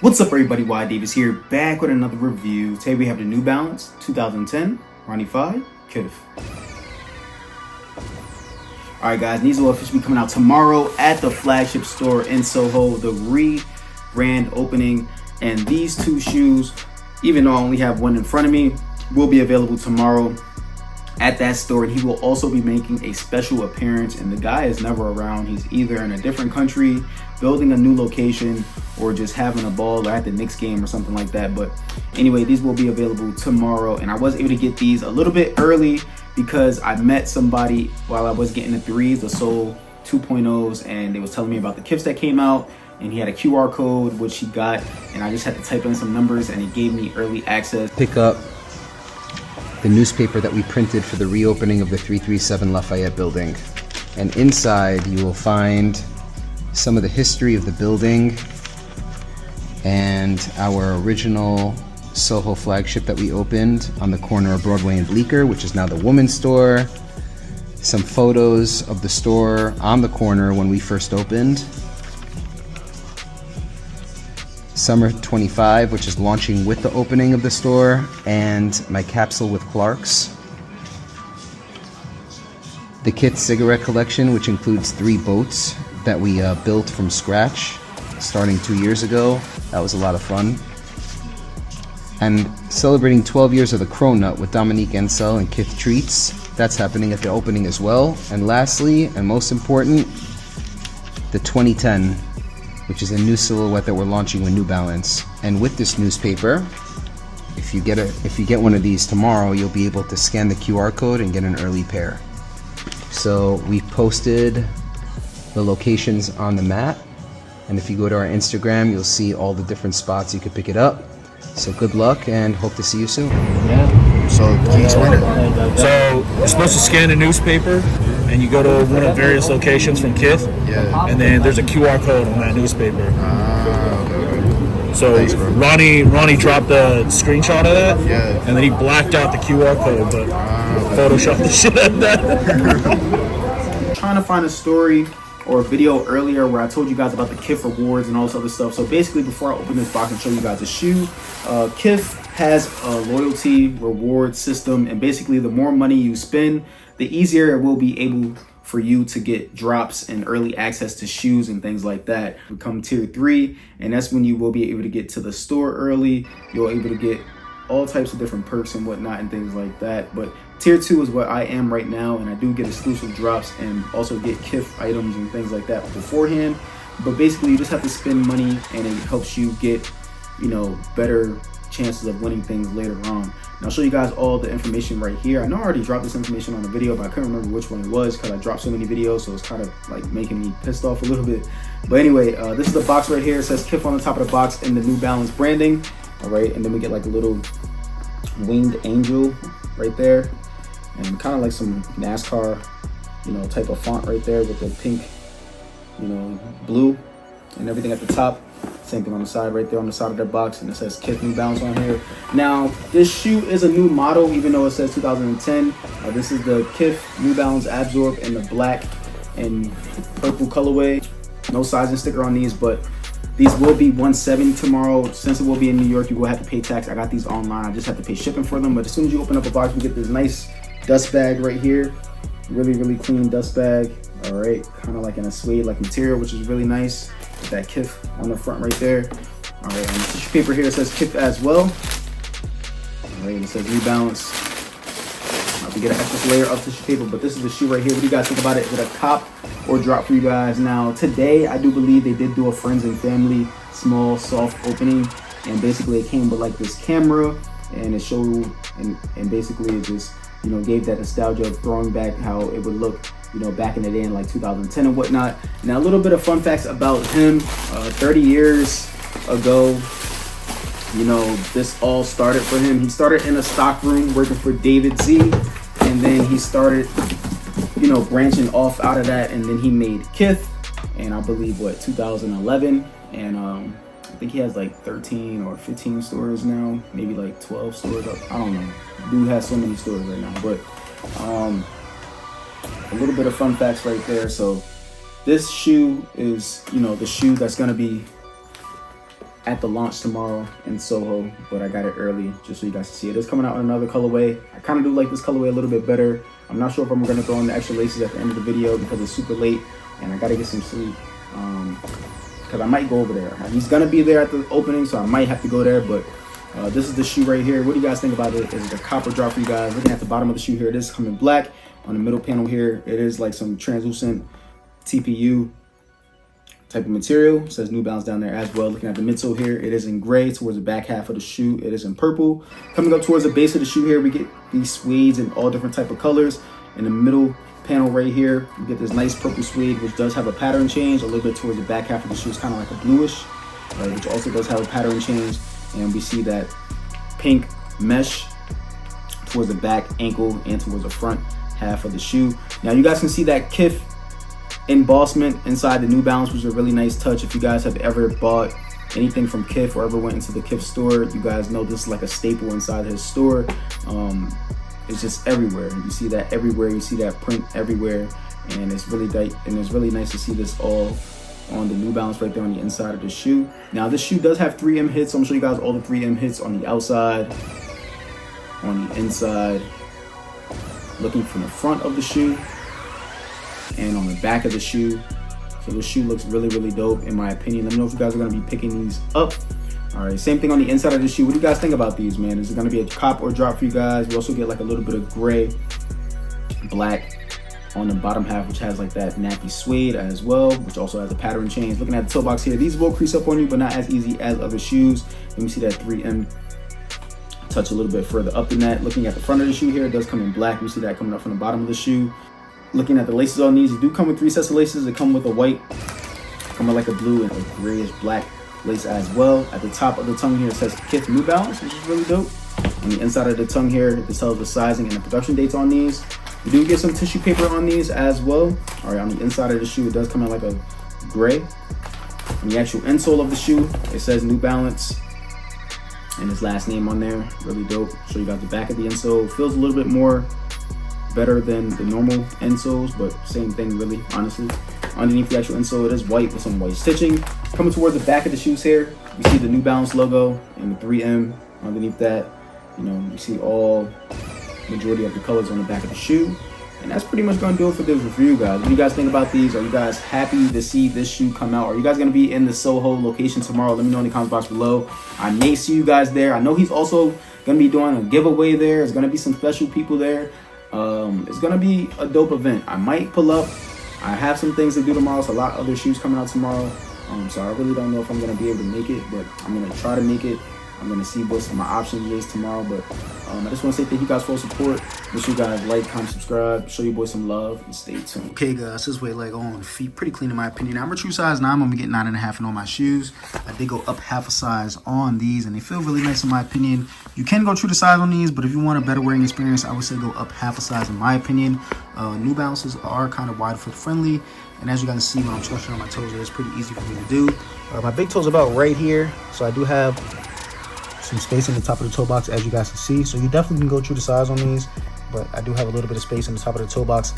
What's up everybody, whydavis here, back with another review. Today we have the New Balance 2010 Ronnie Fieg Kith. Alright guys, these will officially be coming out tomorrow at the flagship store in Soho, the grand opening. And these two shoes, even though I only have one in front of me, will be available tomorrow at that store, and he will also be making a special appearance. And the guy is never around. He's either in a different country, building a new location, or just having a ball or at the Knicks game or something like that. But anyway, these will be available tomorrow, and I was able to get these a little bit early because I met somebody while I was getting the threes, the Soul 2.0s, and they was telling me about the Kiths that came out, and he had a QR code which he got, and I just had to type in some numbers and it gave me early access. Pick up the newspaper that we printed for the reopening of the 337 Lafayette building, and inside you will find some of the history of the building and our original Soho flagship that we opened on the corner of Broadway and Bleecker, which is now the women's store. Some photos of the store on the corner when we first opened. Summer 25, which is launching with the opening of the store, and my capsule with Clark's. The Kith cigarette collection, which includes 3 boats that we built from scratch starting 2 years ago. That was a lot of fun. And celebrating 12 years of the Cronut with Dominique Ensel and Kith Treats. That's happening at the opening as well. And lastly, and most important, the 2010, which is a new silhouette that we're launching with New Balance. And with this newspaper, if you get one of these tomorrow, you'll be able to scan the QR code and get an early pair. So we posted the locations on the mat, and if you go to our Instagram, you'll see all the different spots you could pick it up. So good luck and hope to see you soon. So can you explain it? So you're supposed to scan a newspaper, and you go to one of various locations from Kith, and then there's a QR code on that newspaper. So thanks, Ronnie dropped a screenshot of that, and then he blacked out the QR code, but photoshopped the shit out of that. Trying to find a story or a video earlier where I told you guys about the Kith Rewards and all this other stuff. So basically, before I open this box and show you guys the shoe, Kith has a loyalty reward system, and basically the more money you spend, the easier it will be able for you to get drops and early access to shoes and things like that. Become tier 3, and that's when you will be able to get to the store early. You're able to get all types of different perks and whatnot and things like that. But tier 2 is what I am right now, and I do get exclusive drops and also get Kith items and things like that beforehand. But basically, you just have to spend money, and it helps you get, you know, better chances of winning things later on. And I'll show you guys all the information right here. I know I already dropped this information on the video, but I couldn't remember which one it was because I dropped so many videos, so it's kind of like making me pissed off a little bit. But anyway, this is the box right here. It says Kith on the top of the box in the New Balance branding. All right, and then we get like a little winged angel right there, and kind of like some NASCAR, you know, type of font right there with the pink, you know, blue and everything at the top. Same thing on the side right there on the side of their box, and it says Kith New Balance on here. Now this shoe is a new model, even though it says 2010. This is the Kith New Balance Absorb in the black and purple colorway. No sizing sticker on these, but these will be $170 tomorrow. Since it will be in New York, you will have to pay tax. I got these online. I just have to pay shipping for them. But as soon as you open up a box, we get this nice dust bag right here. Really clean dust bag. All right, kind of like in a suede-like material, which is really nice. With that Kith on the front right there. All right, on the tissue paper here, it says Kith as well. All right, and it says New Balance. We get an extra layer of tissue paper, but this is the shoe right here. What do you guys think about it? Is it a cop or drop for you guys? Now, today, I do believe they did do a friends and family small, soft opening, and basically it came with like this camera, and it showed, and basically it just, you know, gave that nostalgia of throwing back how it would look, you know, back in the day in like 2010 and whatnot. Now, a little bit of fun facts about him. 30 years ago, you know, this all started for him. He started in a stock room working for David Z, and then he started, you know, branching off out of that, and then he made Kith, and I believe, what, 2011, and I think he has like 13 or 15 stores now, maybe like 12 stores up. I don't know. Dude has so many stores right now, but a little bit of fun facts right there. So this shoe is, you know, the shoe that's going to be at the launch tomorrow in Soho, but I got it early just so you guys can see it. It's coming out in another colorway. I kind of do like this colorway a little bit better. I'm not sure if I'm going to throw in the extra laces at the end of the video because it's super late and I got to get some sleep. Because I might go over there. He's going to be there at the opening, so I might have to go there, but this is the shoe right here. What do you guys think about it? Is it a copper drop for you guys? Looking at the bottom of the shoe here, it is coming black. On the middle panel here, it is like some translucent TPU type of material. It says New Balance down there as well. Looking at the midsole here, it is in gray towards the back half of the shoe. It is in purple. Coming up towards the base of the shoe here, we get these suedes in all different type of colors. In the middle panel right here, you get this nice purple suede, which does have a pattern change. A little bit towards the back half of the shoe is kind of like a bluish, which also does have a pattern change. And we see that pink mesh towards the back ankle and towards the front half of the shoe. Now you guys can see that Kith embossment inside the New Balance, which is a really nice touch. If you guys have ever bought anything from Kith or ever went into the Kith store, you guys know this is like a staple inside his store. It's just everywhere. You see that everywhere. You see that print everywhere, and it's really nice to see this all on the New Balance right there on the inside of the shoe. Now this shoe does have 3M hits, so I'm gonna show you guys all the 3M hits on the outside, on the inside, looking from the front of the shoe, and on the back of the shoe. So the shoe looks really, really dope in my opinion. Let me know if you guys are gonna be picking these up. All right, same thing on the inside of the shoe. What do you guys think about these, man? Is it gonna be a cop or drop for you guys? We also get like a little bit of gray, black on the bottom half, which has like that nappy suede as well, which also has a pattern change. Looking at the toe box here, these will crease up on you, but not as easy as other shoes. Let me see that 3M touch a little bit further up than that. Looking at the front of the shoe here, it does come in black. You see that coming up from the bottom of the shoe. Looking at the laces on these, you do come with 3 sets of laces. They come with a white, come with like a blue and a grayish black lace as well. At the top of the tongue here, it says Kith New Balance, which is really dope. On the inside of the tongue here, it tells the sizing and the production dates on these. We do get some tissue paper on these as well. All right, on the inside of the shoe, it does come in like a gray. On the actual insole of the shoe, it says New Balance and his last name on there. Really dope. Show you guys the back of the insole. It feels a little bit more better than the normal insoles, but same thing really, honestly. Underneath the actual insole, it is white with some white stitching. Coming towards the back of the shoes here, you see the New Balance logo and the 3M underneath that. You know, you see all majority of the colors on the back of the shoe. And that's pretty much gonna do it for this review, guys. What do you guys think about these? Are you guys happy to see this shoe come out? Are you guys gonna be in the Soho location tomorrow? Let me know in the comments box below. I may see you guys there. I know he's also gonna be doing a giveaway there. There's gonna be some special people there. It's gonna be a dope event. I might pull up. I have some things to do tomorrow. So a lot of other shoes coming out tomorrow. So I really don't know if I'm gonna be able to make it, but I'm gonna try to make it. I'm gonna see what my options is tomorrow, but I just want to say thank you guys for your support. Make sure you guys like, comment, subscribe, show your boy some love, and stay tuned. Okay, guys, this way leg on feet, pretty clean in my opinion. I'm a true size 9. I'm gonna get 9.5 in all my shoes. I did go up half a size on these, and they feel really nice in my opinion. You can go true to size on these, but if you want a better wearing experience, I would say go up half a size in my opinion. New Balances are kind of wide foot friendly, and as you guys see when I'm stretching on my toes, it's pretty easy for me to do. My big toe's about right here, so I do have some space in the top of the toe box, as you guys can see. So you definitely can go true to size on these, but I do have a little bit of space in the top of the toe box.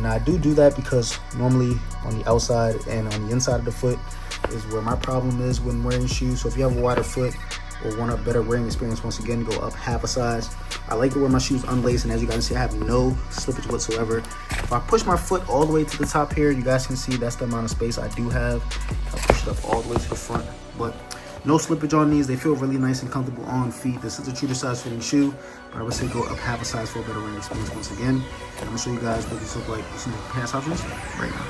Now I do that because normally on the outside and on the inside of the foot is where my problem is when wearing shoes. So if you have a wider foot or want a better wearing experience, once again, go up half a size. I like to wear my shoes unlaced, and as you guys can see, I have no slippage whatsoever. If I push my foot all the way to the top here, you guys can see that's the amount of space I do have. I push it up all the way to the front, but no slippage on these. They feel really nice and comfortable on feet. This is a true to size fitting shoe, but I would say go up half a size for a better wearing experience once again. And I'm gonna show you guys what these look like with some pants options right now.